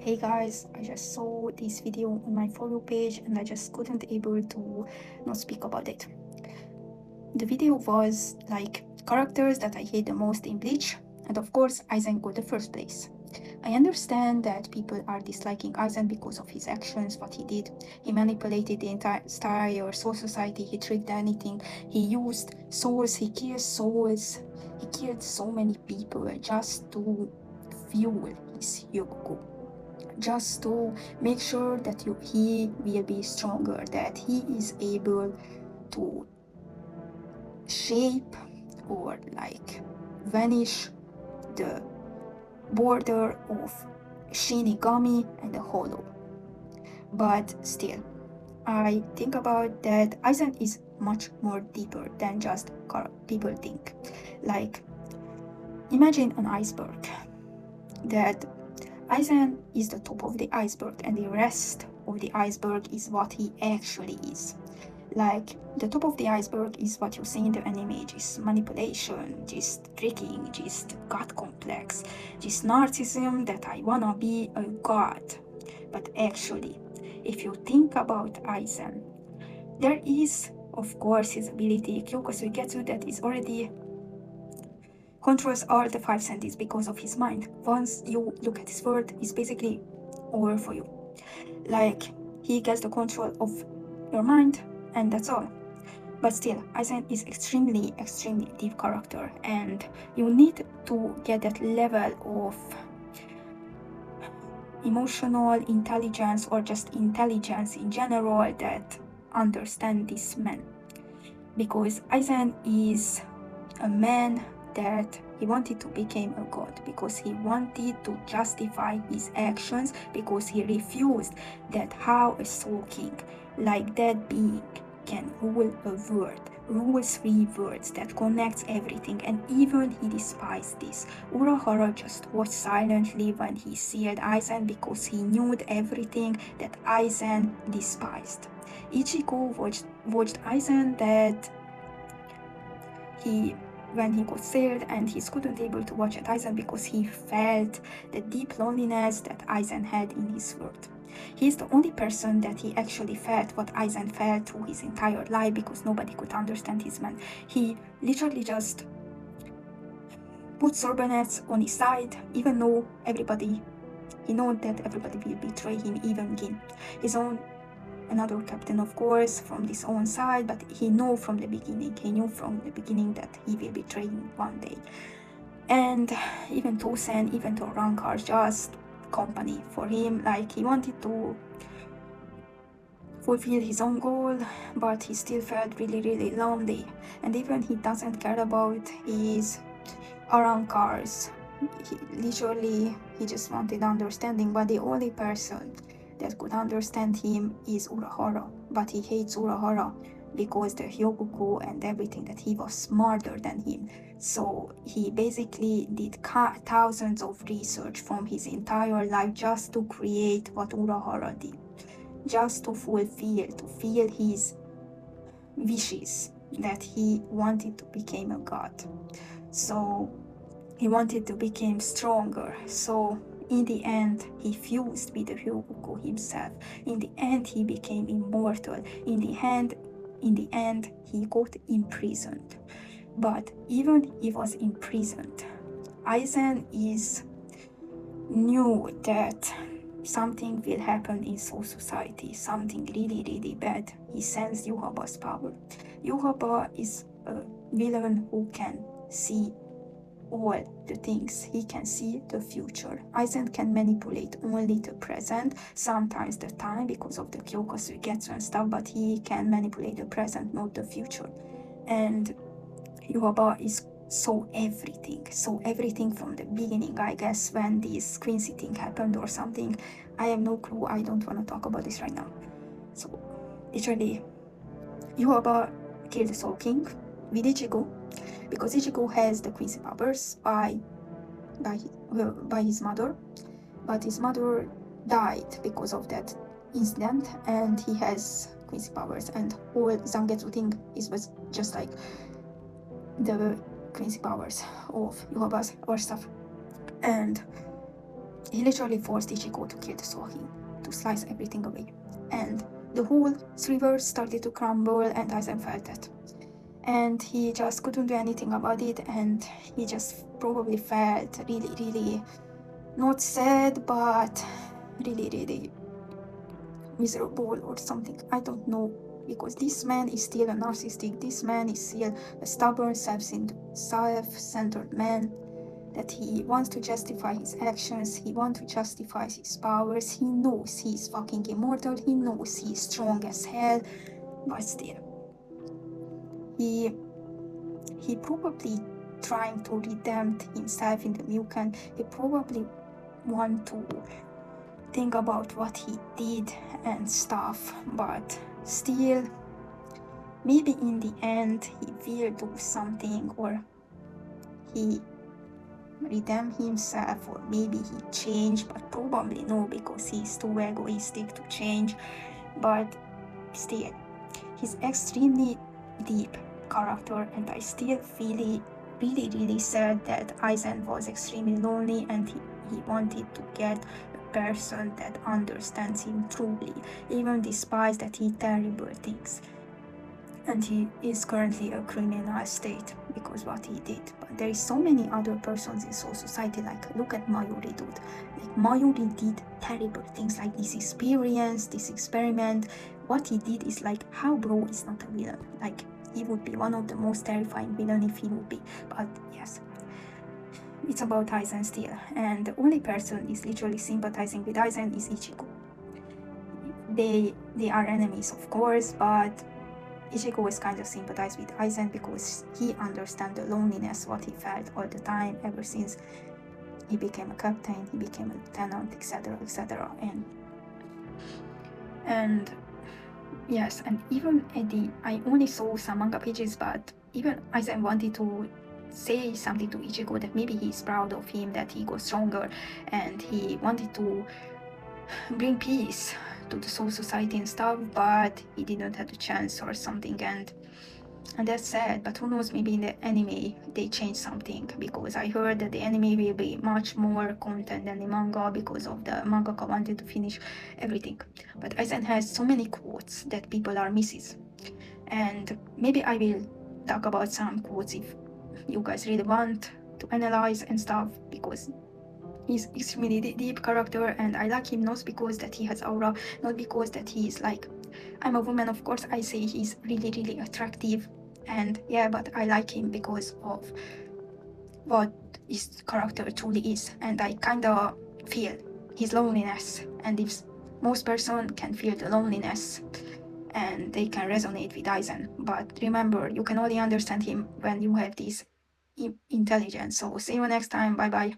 Hey guys, I just saw this video on my For You page and I just couldn't able to not speak about it. The video was like characters that I hate the most in Bleach, and of course Aizen got the first place. I understand that people are disliking Aizen because of his actions, what he did. He manipulated the entire soul society, he tricked anything, he used souls, he killed souls, he killed so many people just to fuel his Yogoku, just to make sure that he will be stronger, that he is able to shape or like vanish the border of Shinigami and the Hollow. But still, I think about that Aizen is much more deeper than just people think. Like, imagine an iceberg. That Aizen is the top of the iceberg and the rest of the iceberg is what he actually is. Like, the top of the iceberg is what you see in the anime, just manipulation, just tricking, just god complex, just narcissism that I wanna be a god. But actually, if you think about Aizen, there is, of course, his ability, Kyokusui that is already controls all the five senses because of his mind. Once you look at his word, it's basically over for you. Like, he gets the control of your mind, and that's all. But still, Aizen is extremely deep character, and you need to get that level of emotional intelligence or just intelligence in general that understand this man. Because Aizen is a man that he wanted to become a god, because he wanted to justify his actions, because he refused that how a soul king like that being can rule a world, rule three worlds that connects everything, and even he despised this. Urahara just watched silently when he sealed Aizen because he knew everything that Aizen despised. Ichigo watched Aizen that when he got scared and he couldn't able to watch at Aizen because he felt the deep loneliness that Aizen had in his world. He's the only person that he actually felt what Aizen felt through his entire life, because nobody could understand his man. He literally just put Sorbonets on his side, even though he knows that everybody will betray him, even Gin. His own another captain, of course, from his own side, but he knew from the beginning that he will betray him one day. And even Tosen, even Rank are just company for him. Like, he wanted to fulfill his own goal, but he still felt really lonely. And even he doesn't care about his Arankars. He just wanted understanding, but the only person that could understand him is Urahara. But he hates Urahara because the Hyogoku and everything, that he was smarter than him. So he basically did thousands of research from his entire life just to create what Urahara did, just to fulfill his wishes, that he wanted to become a god. So he wanted to become stronger. So in the end, he fused with the Hyogoku himself. In the end, he became immortal. In the end, he got imprisoned. But even he was imprisoned, Aizen knew that something will happen in Soul Society, something really bad. He sensed Yuhaba's power. Yuhaba is a villain who can see all the things. He can see the future. Aizen can manipulate only the present, sometimes the time because of the Kyokusui and stuff, but he can manipulate the present, not the future. And Yuaba saw everything from the beginning, I guess, when this Quincy thing happened or something. I have no clue. I don't want to talk about this right now. So literally, Yuaba killed the Soul King with Ichigo, because Ichigo has the Quincy powers by his mother, but his mother died because of that incident, and he has Quincy powers, and whole Zangetsu thing was just like the Quincy powers of Yuhaba's or stuff. And he literally forced Ichigo to kill the Sohin, to slice everything away. And the whole river started to crumble, and Aizen felt it. And he just couldn't do anything about it, and he just probably felt really, really not sad, but really, really miserable or something. I don't know, because this man is still a narcissistic, this man is still a stubborn, self-centered man, that he wants to justify his actions, he wants to justify his powers, he knows he's fucking immortal, he knows he's strong as hell, but still, he probably trying to redeem himself in the Mukan, he probably want to think about what he did and stuff, but still, maybe in the end he will do something, or he redeem himself, or maybe he changed, but probably no, because he's too egoistic to change. But still, he's extremely deep character, and I still feel really, really sad that Aizen was extremely lonely, and he wanted to get a person that understands him truly, even despite that he terrible things. And he is currently a criminal state because what he did. But there is so many other persons in Soul Society, like look at Mayuri, dude. Like Mayuri did terrible things, like this experience, this experiment. What he did is like, how bro is not a villain? Like, he would be one of the most terrifying villain if he would be. But yes, it's about Aizen still, and the only person is literally sympathizing with Aizen is Ichigo. They are enemies, of course, but Ichigo is kind of sympathized with Aizen because he understands the loneliness, what he felt all the time ever since he became a captain, he became a lieutenant, etc., etc. And yes, and even Eddie, I only saw some manga pages, but even Aizen wanted to say something to Ichigo, that maybe he's proud of him, that he got stronger, and he wanted to bring peace to the Soul Society and stuff, but he didn't have the chance or something, and that's sad. But who knows, maybe in the anime they change something, because I heard that the anime will be much more content than the manga, because of the mangaka wanted to finish everything. But Aizen has so many quotes that people are misses, and maybe I will talk about some quotes if you guys really want to analyze and stuff, because he's extremely deep character, and I like him not because that he has aura, not because that he is like, I'm a woman, of course I say he's really, really attractive, and yeah, but I like him because of what his character truly is, and I kinda feel his loneliness, and if most person can feel the loneliness and they can resonate with Aizen, but remember, you can only understand him when you have this intelligence. So see you next time, bye bye.